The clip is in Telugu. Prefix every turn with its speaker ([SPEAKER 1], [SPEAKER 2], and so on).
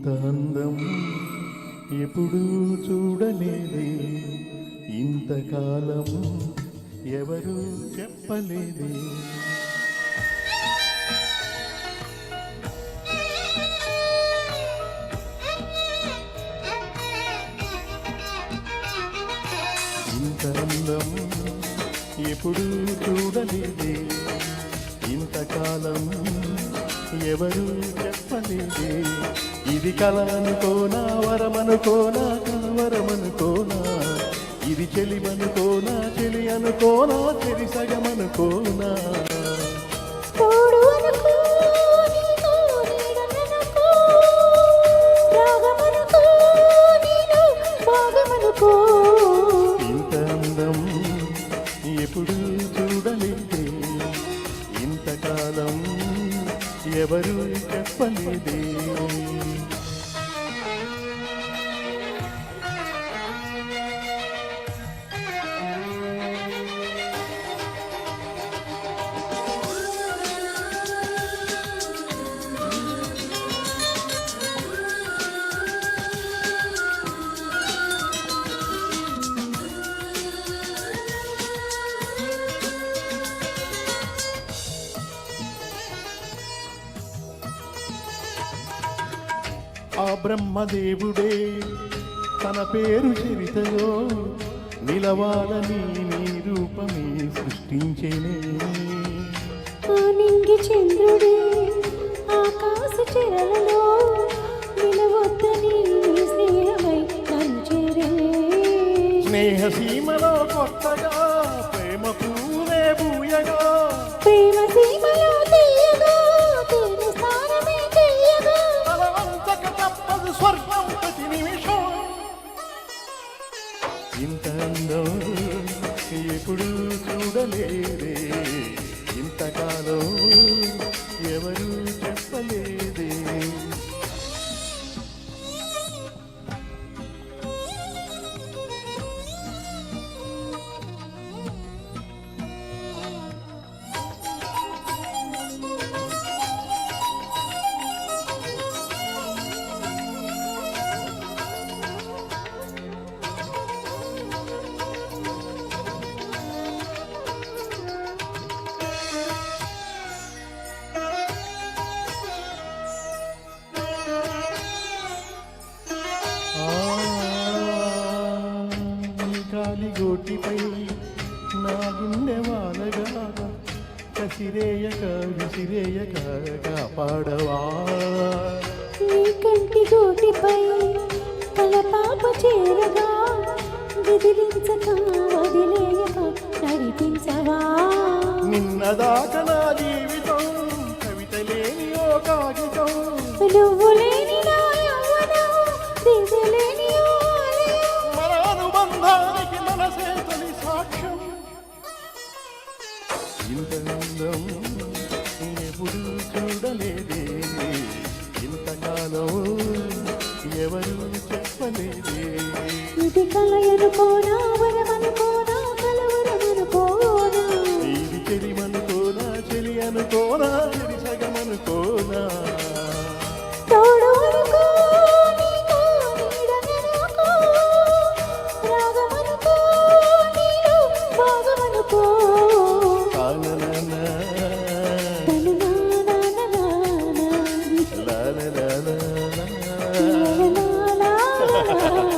[SPEAKER 1] ఇంత అందం ఎప్పుడూ చూడలేదే, ఇంతకాలం ఎవరు చెప్పలేదే. ఇంత అందం ఎప్పుడూ చూడలేదే, ఇంతకాలం ఎవరు చెప్పలేదే. ఇది కల అనుకోనా, వరమనుకోనా, కలవరమనుకోనా, ఇది చెలిమనుకోనా, చెలి అనుకోనా, చెలి సగమనుకోనా. ఇంత అందం ఎప్పుడు చూడలేదే, ఇంతకాలం ఎవరు చెప్పలేదే. ఆ బ్రహ్మదేవుడే తన పేరు చరితలో నిలవాలని నీ రూపమే సృష్టించేనే.
[SPEAKER 2] నింగి చంద్రుడే ఆకాశ చెరలలో నిలవద్దని నీ స్నేహమై నన్ను చేరే.
[SPEAKER 1] స్నేహ సీమలో కొత్తగా ప్రేమ పూలే పూయగా,
[SPEAKER 2] ప్రేమ సీమలో తీయగా తేనె స్నానమే చెయ్యగా,
[SPEAKER 1] తలవంచక తప్పదు స్వర్గం ప్రతి నిమిషం. ఇంత అందం ఎప్పుడు చూడలేదే, ఇంతకాలం ఎవరు చెప్పలేదే. గోటిపై నా గుండె వాలగా కసిరేయక విసిరేయక కాపాడవా.
[SPEAKER 2] నీ కంటి గోటిపై కలపాప చేరగా విదిలించక వదిలేయక నడిపించవా.
[SPEAKER 1] నిన్నదాకా నా జీవితం కవిత లేని ఓ కాగితం,
[SPEAKER 2] నువ్వు లేని నా యవ్వనం దిగలేని ఓ ఆలయం.
[SPEAKER 1] మన అనుబంధానికి మనసే తొలి సాక్ష్యం. ఇంత అందం ఎప్పుడు చూడలేదే, ఇంతకాలం ఎవరు చెప్పలేదే.
[SPEAKER 2] ఇది కలయనుకోనా, వరమనుకోనా, కలవరమనుకోనా,
[SPEAKER 1] ఇది చెలిమనుకోనా, చెలి అనుకోనా, చెలి సగమనుకోనా.
[SPEAKER 2] తోడు అనుకో, నీకో నీడననుకో, రాగమనుకో, నీలో భాగమనుకో.
[SPEAKER 1] తానననా,
[SPEAKER 2] తననానానానా,
[SPEAKER 1] లాలలాలా.
[SPEAKER 2] లాలాలా.